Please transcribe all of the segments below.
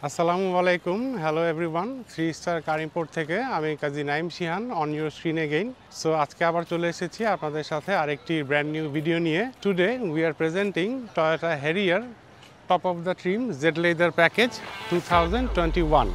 আসসালামু আলাইকুম, hello everyone. Three star car import থেকে আমি Kazi Naim Shihan on your screen again. So আজকে আবার চলে এসেছি আপনাদের সাথে আরেকটি ব্র্যান্ড নিউ ভিডিও নিয়ে। Today we are presenting Toyota Harrier top of the trim Z leather package 2021।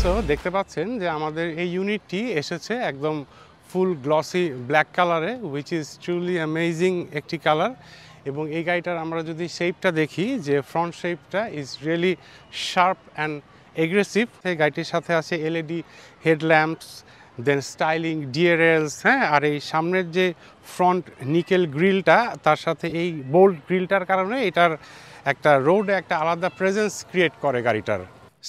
So দেখতে পাচ্ছেন যে আমাদের এই ইউনিটটি এসেছে একদম ফুল গ্লসি ব্ল্যাক কালারে, উইচ ইজ ট্রুলি অ্যামেজিং একটি কালার। এবং এই গাড়িটার আমরা যদি শেপটা দেখি, যে ফ্রন্ট শেপটা is really sharp and aggressive. এই গাড়িটির সাথে আছে এলইডি হেডল্যাম্পস, দেন স্টাইলিং ডিআরএলস, হ্যাঁ। আর এই সামনের যে ফ্রন্ট নিকেল গ্রিলটা, তার সাথে এই বোল্ড গ্রিলটার কারণে এটার একটা রোডে একটা আলাদা প্রেজেন্স ক্রিয়েট করে গাড়িটার।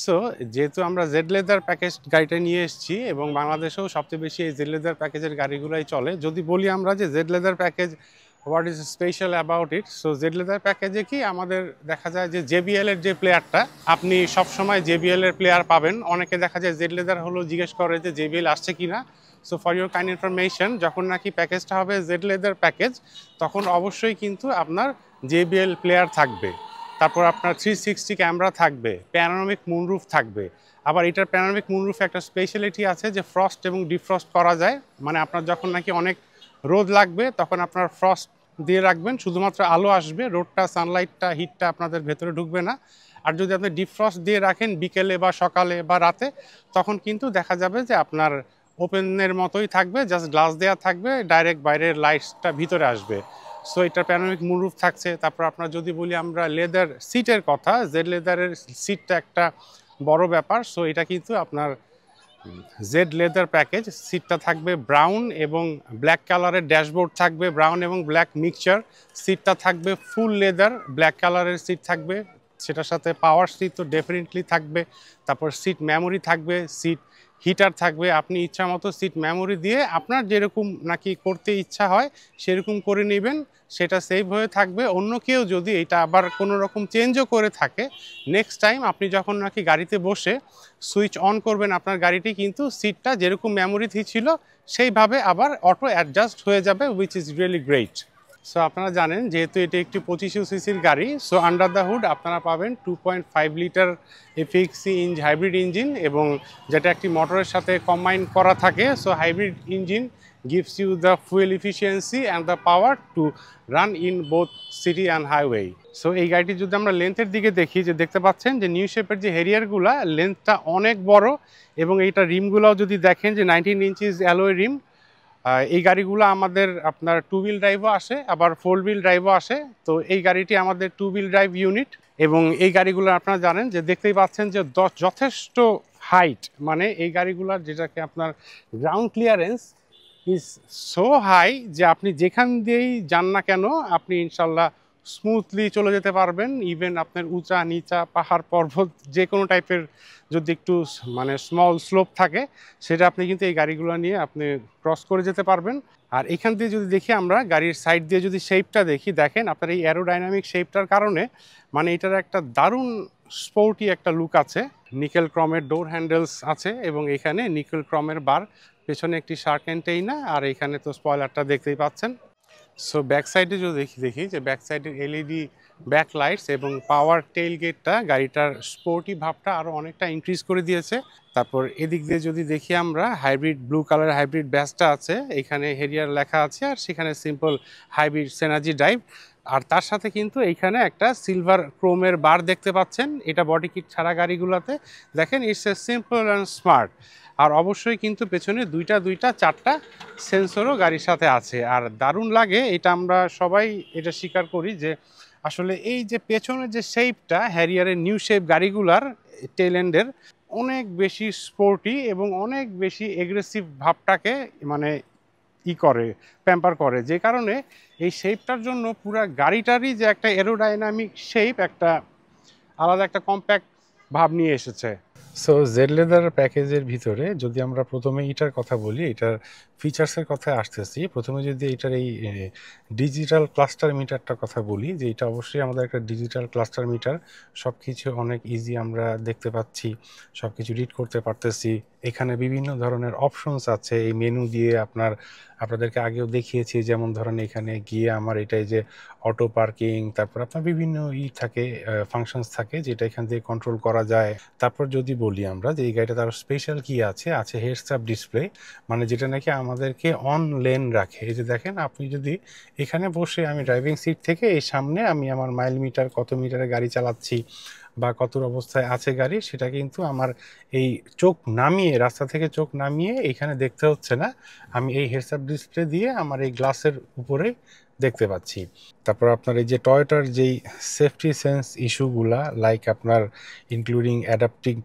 সো যেহেতু আমরা জেড লেদার প্যাকেজ গাড়িটা নিয়ে এসেছি এবং বাংলাদেশেও সবচেয়ে বেশি এই জেড লেদার প্যাকেজের গাড়িগুলোই চলে, যদি বলি আমরা যে Z leather package what is special about it. So Z leather প্যাকেজে কি আমাদের দেখা যায় যে জেবিএল এর যে প্লেয়ারটা, আপনি সবসময় জেবিএল এর প্লেয়ার পাবেন। অনেকে দেখা যায় জেড লেদার হলো জিজ্ঞেস করে যে জেবিএল আসছে কিনা। So for your kind information, যখন নাকি প্যাকেজটা হবে জেড লেদার প্যাকেজ, তখন অবশ্যই কিন্তু আপনার জেবিএল প্লেয়ার থাকবে। তারপর আপনার 360 ক্যামেরা থাকবে, প্যানোরামিক মুনরুফ থাকবে। আবার এটার প্যানোরামিক মুনরুফে একটা স্পেশালিটি আছে যে ফ্রস্ট এবং ডিফ্রস্ট করা যায়। মানে আপনার যখন নাকি অনেক রোদ লাগবে তখন আপনার ফ্রস্ট দিয়ে রাখবেন, শুধুমাত্র আলো আসবে, রোদটা সানলাইটটা হিটটা আপনাদের ভেতরে ঢুকবে না। আর যদি আপনি ডিফ্রস্ট দিয়ে রাখেন বিকেলে বা সকালে বা রাতে, তখন কিন্তু দেখা যাবে যে আপনার ওপেনের মতোই থাকবে, জাস্ট গ্লাস দেওয়া থাকবে, ডাইরেক্ট বাইরের লাইটসটা ভিতরে আসবে। সো এটার প্যানোরামিক মুনরুফ থাকছে। তারপর আপনার যদি বলি আমরা লেদার সিটের কথা, জেড লেদারের সিটটা একটা বড় ব্যাপার। সো এটা কিন্তু আপনার জেড লেদার প্যাকেজ, সিটটা থাকবে ব্রাউন এবং ব্ল্যাক কালারের, ড্যাশবোর্ড থাকবে ব্রাউন এবং ব্ল্যাক মিক্সচার, সিটটা থাকবে ফুল লেদার ব্ল্যাক কালারের সিট থাকবে, সেটার সাথে পাওয়ার সিট তো ডেফিনেটলি থাকবে। তারপর সিট মেমোরি থাকবে, সিট হিটার থাকবে। আপনি ইচ্ছা মতো সিট মেমোরি দিয়ে আপনার যেরকম নাকি করতে ইচ্ছা হয় সেরকম করে নেবেন, সেটা সেভ হয়ে থাকবে। অন্য কেউ যদি এটা আবার কোনো রকম চেঞ্জও করে থাকে, নেক্সট টাইম আপনি যখন নাকি গাড়িতে বসে সুইচ অন করবেন আপনার গাড়িটি, কিন্তু সিটটা যেরকম মেমোরিতে ছিল সেইভাবে আবার অটো অ্যাডজাস্ট হয়ে যাবে, which is really great. So আপনারা জানেন যেহেতু এটি একটি 2500 সিসির গাড়ি, সো আন্ডার দ্য হুড আপনারা পাবেন 2.5 লিটার এফএক্সি হাইব্রিড ইঞ্জিন, এবং যেটা একটি মোটরের সাথে কম্বাইন করা থাকে। So hybrid engine gives you the fuel efficiency and the power to run in both city and highway. So এই গাড়িটি যদি আমরা লেন্থের দিকে দেখি, যে দেখতে পাচ্ছেন যে নিউ শেপের যে হেরিয়ারগুলা লেন্থটা অনেক বড়, এবং এইটা রিমগুলোও যদি দেখেন যে 19 ইঞ্চিস অ্যালয় রিম। এই গাড়িগুলো আমাদের আপনার টু হুইল ড্রাইভও আসে, আবার ফোর হুইল ড্রাইভও আসে। তো এই গাড়িটি আমাদের টু হুইল ড্রাইভ ইউনিট, এবং এই গাড়িগুলো আপনারা জানেন যে দেখতেই পাচ্ছেন যে যথেষ্ট হাইট। মানে এই গাড়িগুলোর যেটাকে আপনার ground clearance is so high যে আপনি যেখান দিয়েই যান না কেন আপনি ইনশাল্লাহ স্মুথলি চলে যেতে পারবেন। ইভেন আপনার উঁচা নিচা পাহাড় পর্বত যে কোনো টাইপের যদি একটু মানে স্মল স্লোপ থাকে, সেটা আপনি কিন্তু এই গাড়িগুলো নিয়ে আপনি ক্রস করে যেতে পারবেন। আর এখান দিয়ে যদি দেখি আমরা গাড়ির সাইড দিয়ে যদি শেপটা দেখি, দেখেন আপনার এই অ্যারোডাইনামিক শেপটার কারণে মানে এটার একটা দারুণ স্পোর্টি একটা লুক আছে। নিকেল ক্রমের ডোর হ্যান্ডেলস আছে, এবং এখানে নিকেল ক্রমের বার, পেছনে একটি শার্ক অ্যান্টেইনা, আর এখানে তো স্পয়লারটা দেখতেই পাচ্ছেন। সো ব্যাক সাইডে যদি দেখি যে ব্যাক সাইডের এলইডি ব্যাক লাইটস এবং পাওয়ার টেইল গেটটা গাড়িটার স্পোর্টি ভাবটা আরও অনেকটা ইনক্রিজ করে দিয়েছে। তারপর এদিক দিয়ে যদি দেখি আমরা হাইব্রিড ব্লু কালার হাইব্রিড ব্যাসটা আছে, এখানে হেরিয়ার লেখা আছে, আর সেখানে সিম্পল হাইব্রিড সেনাজি ড্রাইভ। আর তার সাথে কিন্তু এইখানে একটা সিলভার ক্রোমের বার দেখতে পাচ্ছেন। এটা বডি কিট ছাড়া গাড়িগুলোতে দেখেন it's a simple and smart. আর অবশ্যই কিন্তু পেছনে দুইটা চারটা সেন্সরও গাড়ির সাথে আছে। আর দারুণ লাগে এটা, আমরা সবাই এটা স্বীকার করি যে আসলে এই যে পেছনের যে শেপটা হ্যারিয়ারের নিউ শেপ গাড়িগুলার টেল এন্ডের অনেক বেশি স্পোর্টি এবং অনেক বেশি এগ্রেসিভ ভাবটাকে মানে করে প্যাম্পার করে, যে কারণে এই শেপটার জন্য পুরো গাড়িটারই যে একটা এরোডাইনামিক শেপ, একটা আলাদা একটা কম্প্যাক্ট ভাব নিয়ে এসেছে। সো জেড লেদার প্যাকেজের ভিতরে যদি আমরা প্রথমে এটার কথা বলি, এটার ফিচার্সের কথায় আসতেছি। প্রথমে যদি এটার এই ডিজিটাল ক্লাস্টার মিটারটার কথা বলি, যে এটা অবশ্যই আমাদের একটা ডিজিটাল ক্লাস্টার মিটার। সব কিছু অনেক ইজি আমরা দেখতে পাচ্ছি, সব কিছু রিড করতে পারতেছি। এখানে বিভিন্ন ধরনের অপশনস আছে এই মেনু দিয়ে। আপনাদেরকে আগেও দেখিয়েছি, যেমন ধরেন এখানে গিয়ে আমার এটাই যে অটো পার্কিং, তারপর আপনার বিভিন্ন থাকে, ফাংশনস থাকে, যেটা এখান থেকে কন্ট্রোল করা যায়। তারপর যদি বলি আমরা যে এই গাড়িটা তার স্পেশাল কি আছে, হেডস আপ ডিসপ্লে, মানে যেটা নাকি আমাদেরকে অন লেন রাখে। এই যে দেখেন, আপনি যদি এখানে বসে, আমি ড্রাইভিং সিট থেকে এই সামনে আমি আমার মাইল মিটার, কত মিটারে গাড়ি চালাচ্ছি বা কত অবস্থায় আছে গাড়ি, সেটা কিন্তু আমার এই চোখ নামিয়ে, রাস্তা থেকে চোখ নামিয়ে এখানে দেখতে হচ্ছে না। আমি এই হেডস আপ ডিসপ্লে দিয়ে আমার এই গ্লাসের উপরে দেখতে পাচ্ছি। তারপর আপনার এই যে টয়োটার যেই সেফটি সেন্স ইস্যুগুলা, লাইক আপনার ইনক্লুডিং অ্যাডাপটিভ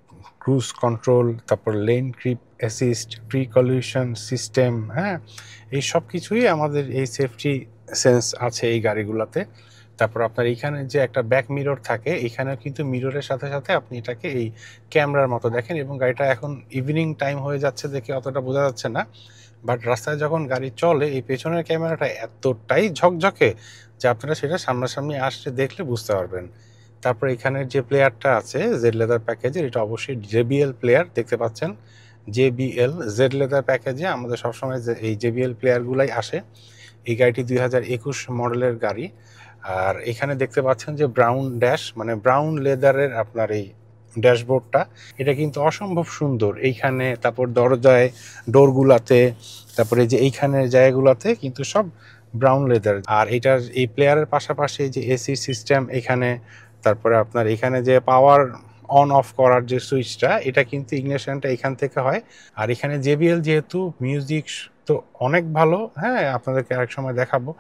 ক্রুজ কন্ট্রোল, তারপর lane creep assist, pre collision system, হ্যাঁ, এই সব কিছুই আমাদের এই সেফটি সেন্স আছে এই গাড়িগুলোতে। তারপর আপনার এইখানে যে একটা ব্যাক মিরর থাকে, এখানেও কিন্তু মিররের সাথে সাথে আপনি এটাকে এই ক্যামেরার মতো দেখেন। এবং গাড়িটা এখন ইভিনিং টাইম হয়ে যাচ্ছে দেখে অতটা বোঝা যাচ্ছে না, বাট রাস্তায় যখন গাড়ি চলে এই পেছনের ক্যামেরাটা এতটাই ঝকঝকে যে আপনারা সেটা সামনাসামনি আসলে দেখলে বুঝতে পারবেন। তারপর এখানের যে প্লেয়ারটা আছে জেড লেদার প্যাকেজের, এটা অবশ্যই জেবিএল প্লেয়ার দেখতে পাচ্ছেন। জেবিএল জেড লেদার প্যাকেজে আমাদের সবসময় এই জেবিএল প্লেয়ারগুলাই আসে। এই গাড়িটি 2021 মডেলের গাড়ি। আর এখানে দেখতে পাচ্ছেন যে ব্রাউন ড্যাশ, মানে ব্রাউন লেদারের আপনার এই ড্যাশবোর্ডটা, এটা কিন্তু অসম্ভব সুন্দর। এইখানে তারপর দরজায়, ডোরগুলাতে, তারপরে যে এইখানের জায়গাগুলোতে কিন্তু সব ব্রাউন লেদার। আর এটার এই প্লেয়ারের পাশাপাশি যে এসি সিস্টেম এখানে, তারপরে আপনার এখানে যে পাওয়ার অন অফ করার যে সুইচটা, এটা কিন্তু ইগনিশনটা এখান থেকে হয়। আর এখানে জেবিএল যেহেতু মিউজিক তো অনেক ভালো, হ্যাঁ, আপনাদেরকে আরেক সময় দেখাবো।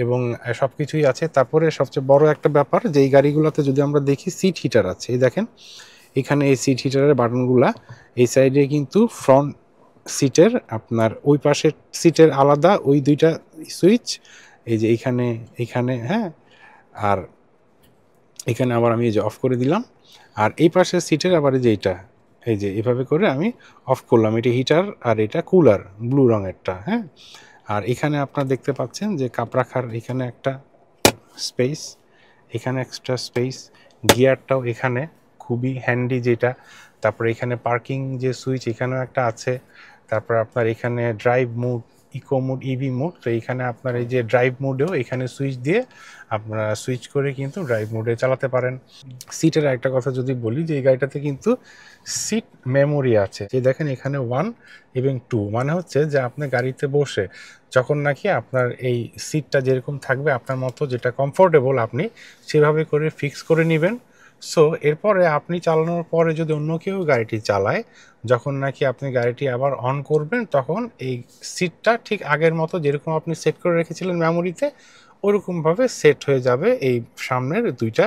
এবং সব কিছুই আছে। তারপরে সবচেয়ে বড় একটা ব্যাপার, যে এই গাড়িগুলোতে যদি আমরা দেখি সিট হিটার আছে। এই দেখেন এখানে এই সিট হিটারের বাটনগুলা, এই সাইডে কিন্তু ফ্রন্ট সিটের আপনার ওই পাশের সিটের আলাদা ওই দুইটা সুইচ, এই যে এইখানে, এখানে, হ্যাঁ। আর এখানে আবার আমি এই যে অফ করে দিলাম। আর এই পাশের সিটের আবার এই যে এইটা, এই যে এভাবে করে আমি অফ করলাম। এটা হিটার আর এটা কুলার, ব্লু রঙেরটা, হ্যাঁ। আর এখানে আপনারা দেখতে পাচ্ছেন যে কাপ রাখার এখানে একটা স্পেস, এখানে এক্সট্রা স্পেস, গিয়ারটাও এখানে খুবই হ্যান্ডি যেটা। তারপরে এখানে পার্কিং যে সুইচ এখানেও একটা আছে। তারপর আপনার এখানে drive mode, eco mode, EV mode. তো এখানে আপনার এই যে ড্রাইভ মোডেও এখানে সুইচ দিয়ে আপনারা সুইচ করে কিন্তু ড্রাইভ মোডে চালাতে পারেন। সিটের একটা কথা যদি বলি, যে এই গাড়িটাতে কিন্তু সিট মেমোরি আছে। যে দেখেন এখানে 1 এবং 2, মানে হচ্ছে যে আপনি গাড়িতে বসে যখন নাকি আপনার এই সিটটা যেরকম থাকবে আপনার মতো, যেটা কমফোর্টেবল, আপনি সেভাবে করে ফিক্স করে নেবেন। সো এরপরে আপনি চালানোর পরে যদি অন্য কেউ গাড়িটি চালায়, যখন নাকি আপনি গাড়িটি আবার অন করবেন, তখন এই সিটটা ঠিক আগের মতো যেরকম আপনি সেট করে রেখেছিলেন মেমোরিতে, ওরকমভাবে সেট হয়ে যাবে এই সামনের দুইটা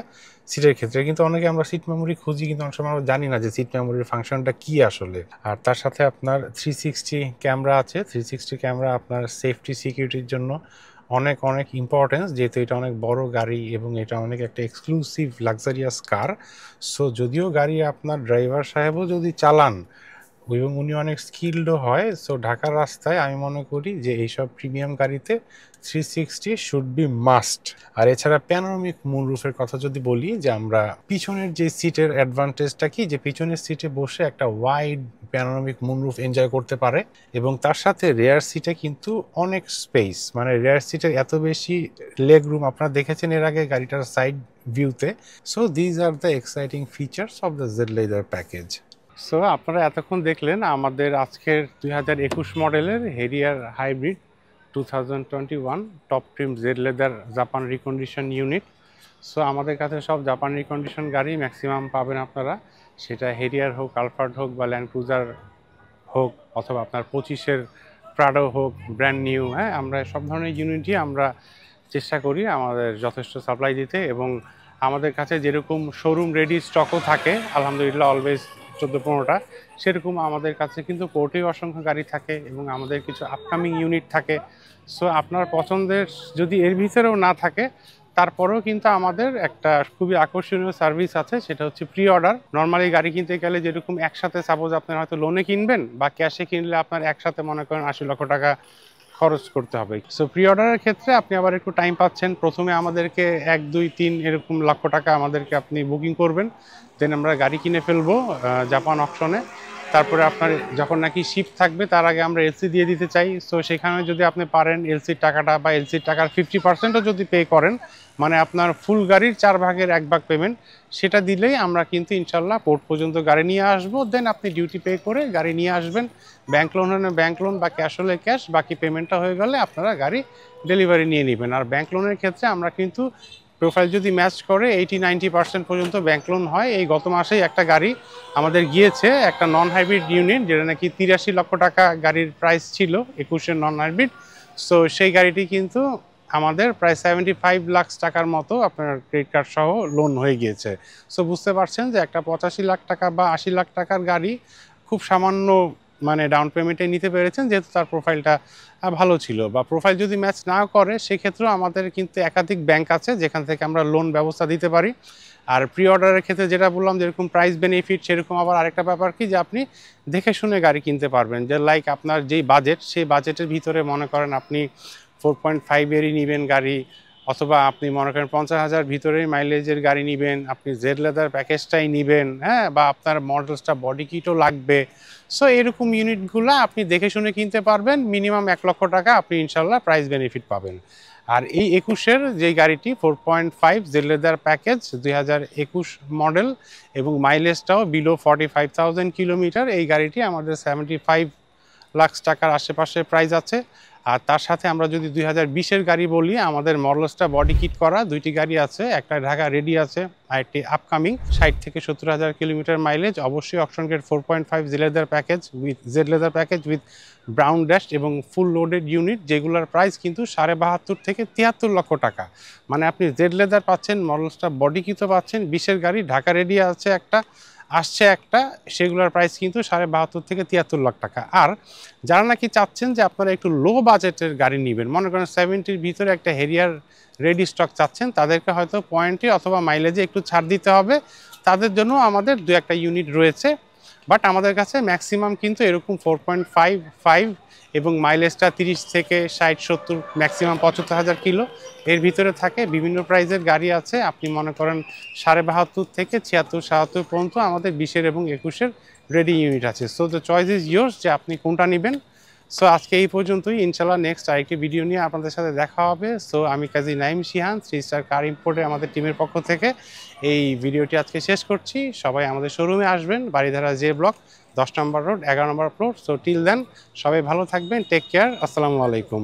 সিটের ক্ষেত্রে। কিন্তু অনেকে আমরা সিট মেমোরি খুঁজি, কিন্তু অনেক সময় আমরা জানি না যে সিট মেমোরির ফাংশনটা কি আসলে। আর তার সাথে আপনার 360 ক্যামেরা আছে। 360 ক্যামেরা আপনার সেফটি সিকিউরিটির জন্য অনেক অনেক ইম্পর্টেন্স, যেহেতু এটা অনেক বড় গাড়ি এবং এটা অনেক একটা এক্সক্লুসিভ লাক্সারিয়াস কার। সো যদিও গাড়ি আপনার ড্রাইভার সাহেবও যদি চালান এবং উনি অনেক স্কিল্ডও হয়, সো ঢাকার রাস্তায় আমি মনে করি যে এইসব প্রিমিয়াম গাড়িতে 360 শুড বি মাস্ট। আর এছাড়া প্যানোরামিক মুনরুফের কথা যদি বলি, যে আমরা পিছনের যে সিটের অ্যাডভান্টেজটা কি, যে পিছনের সিটে বসে একটা ওয়াইড প্যানোরামিক মুনরুফ এনজয় করতে পারে। এবং তার সাথে রেয়ার সিটে কিন্তু অনেক স্পেস, মানে রেয়ার সিটের এত বেশি লেগ রুম আপনারা দেখেছেন এর আগে গাড়িটার সাইড ভিউতে। So these are the exciting features of the Z leather package. So আপনারা এতক্ষণ দেখলেন আমাদের আজকের 2021 মডেলের Harrier hybrid 2021 top trim Z leather Japan recondition unit. So আমাদের কাছে সব জাপান রিকন্ডিশন গাড়ি ম্যাক্সিমাম পাবেন আপনারা, সেটা হেরিয়ার হোক, আলফার্ড হোক বা ল্যান্ড ক্রুজার হোক, অথবা আপনার 25-এর প্রাডো হোক, ব্র্যান্ড নিউ। হ্যাঁ, আমরা সব ধরনের ইউনিটই আমরা চেষ্টা করি আমাদের যথেষ্ট সাপ্লাই দিতে, এবং আমাদের কাছে যেরকম শোরুম রেডি স্টকও থাকে আলহামদুলিল্লাহ অলওয়েজ 14-15টা, সেরকম আমাদের কাছে কিন্তু কোর্টেও অসংখ্য গাড়ি থাকে এবং আমাদের কিছু আপকামিং ইউনিট থাকে। সো আপনার পছন্দের যদি এর ভিতরেও না থাকে, তারপরেও কিন্তু আমাদের একটা খুবই আকর্ষণীয় সার্ভিস আছে, সেটা হচ্ছে প্রি অর্ডার। নর্মালি গাড়ি কিনতে গেলে যেরকম একসাথে সাপোজ আপনার হয়তো লোনে কিনবেন বা ক্যাশে কিনলে আপনার একসাথে মনে করেন 80 লক্ষ টাকা খরচ করতে হবে। সো প্রি অর্ডারের ক্ষেত্রে আপনি আবার একটু টাইম পাচ্ছেন। প্রথমে আমাদেরকে 1 2 3 এরকম লক্ষ টাকা আমাদেরকে আপনি বুকিং করবেন, দেন আমরা গাড়ি কিনে ফেলবো জাপান অকশনে। তারপরে আপনার যখন নাকি শিপ থাকবে তার আগে আমরা এলসি দিয়ে দিতে চাই। সো সেখানে যদি আপনি পারেন এলসির টাকাটা বা এলসির টাকার 50%ও যদি পে করেন, মানে আপনার ফুল গাড়ির 4 ভাগের 1 ভাগ পেমেন্ট, সেটা দিলেই আমরা কিন্তু ইনশাল্লাহ পোর্ট পর্যন্ত গাড়ি নিয়ে আসবো। দেন আপনি ডিউটি পে করে গাড়ি নিয়ে আসবেন। ব্যাংক লোন হলে ব্যাংক লোন বা ক্যাশ হলে ক্যাশ, বাকি পেমেন্টটা হয়ে গেলে আপনারা গাড়ি ডেলিভারি নিয়ে নেবেন। আর ব্যাংক লোনের ক্ষেত্রে আমরা কিন্তু প্রোফাইল যদি ম্যাচ করে 80-90% পর্যন্ত ব্যাংক লোন হয়। এই গত মাসেই একটা গাড়ি আমাদের গিয়েছে, একটা নন হাইব্রিড ইউনিট, যেটা নাকি 83 লক্ষ টাকা গাড়ির প্রাইস ছিল, 21-এর নন হাইব্রিড। সো সেই গাড়িটি কিন্তু আমাদের প্রায় 75 লাখ টাকার মতো আপনার ক্রেডিট কার্ড সহ লোন হয়ে গিয়েছে। সো বুঝতে পারছেন যে একটা 85 লাখ টাকা বা 80 লাখ টাকার গাড়ি খুব সামান্য মানে ডাউন পেমেন্টে নিতে পেরেছেন, যেহেতু তার প্রোফাইলটা ভালো ছিল। বা প্রোফাইল যদি ম্যাচ না করে সেক্ষেত্রেও আমাদের কিন্তু একাধিক ব্যাংক আছে যেখান থেকে আমরা লোন ব্যবস্থা দিতে পারি। আর প্রি অর্ডারের ক্ষেত্রে যেটা বললাম, যেরকম প্রাইস বেনিফিট, সেরকম আবার আরেকটা ব্যাপার কি যে আপনি দেখে শুনে গাড়ি কিনতে পারবেন। যে লাইক আপনার যেই বাজেট, সেই বাজেটের ভিতরে মনে করেন আপনি 4.5 এরই নেবেন গাড়ি, অথবা আপনি মনে করেন 50,000 ভিতরেই মাইলেজের গাড়ি নেবেন, আপনি জেড লেদার প্যাকেজটাই নেবেন, হ্যাঁ, বা আপনার মডেলসটা বডি কিটও লাগবে। সো এরকম ইউনিটগুলো আপনি দেখে শুনে কিনতে পারবেন। মিনিমাম 1 লক্ষ টাকা আপনি ইনশাল্লাহ প্রাইস বেনিফিট পাবেন। আর এই 21-এর যে গাড়িটি 4.5 জেড লেদার প্যাকেজ 2021 মডেল এবং মাইলেজটাও বিলো 45,000 কিলোমিটার, এই গাড়িটি আমাদের 75 লাখ টাকার আশেপাশে প্রাইস আছে। আর তার সাথে আমরা যদি 2020-এর গাড়ি বলি, আমাদের মডেলসটা বডি কিট করা দুইটি গাড়ি আছে, একটা ঢাকা রেডি আছে আর একটি আপকামিং 60-70,000 কিলোমিটার মাইলেজ। অবশ্যই option get 4.5 Z leather package with brown dash এবং ফুল লোডেড ইউনিট, যেগুলোর প্রাইস কিন্তু 72.5 থেকে 73 লক্ষ টাকা। মানে আপনি জেড লেদার পাচ্ছেন, মডেলসটা বডি কিটও পাচ্ছেন, 20-এর গাড়ি ঢাকা রেডি আছে একটা, সেগুলোর প্রাইস কিন্তু 72.5 থেকে 73 লাখ টাকা। আর যারা নাকি চাচ্ছেন যে আপনারা একটু লো বাজেটের গাড়ি নেবেন, মনে করেন 70-র ভিতরে একটা হেরিয়ার রেডি স্টক চাচ্ছেন, তাদেরকে হয়তো পয়েন্টে অথবা মাইলেজে একটু ছাড় দিতে হবে। তাদের জন্য আমাদের 2-1টা ইউনিট রয়েছে, বাট আমাদের কাছে ম্যাক্সিমাম কিন্তু এরকম 4.5 এবং মাইলেজটা 30 থেকে 60-70, ম্যাক্সিমাম 75,000 কিলো এর ভিতরে থাকে। বিভিন্ন প্রাইজের গাড়ি আছে, আপনি মনে করেন 72.5 থেকে 76-77 পর্যন্ত আমাদের 20-এর এবং 21-এর রেডি ইউনিট আছে। So the choice is yours যে আপনি কোনটা নেবেন। সো আজকে এই পর্যন্তই, ইনশাল্লাহ নেক্সট আরেকটি ভিডিও নিয়ে আপনাদের সাথে দেখা হবে। সো আমি কাজী নাইম শিহান, 3 স্টার কার ইম্পোর্টে আমাদের টিমের পক্ষ থেকে এই ভিডিওটি আজকে শেষ করছি। সবাই আমাদের শোরুমে আসবেন, বাড়িধারা জে ব্লক, 10 নম্বর রোড, 11 নম্বর ফ্লোর। সো টিল দেন সবাই ভালো থাকবেন, টেক কেয়ার, আসসালামু আলাইকুম।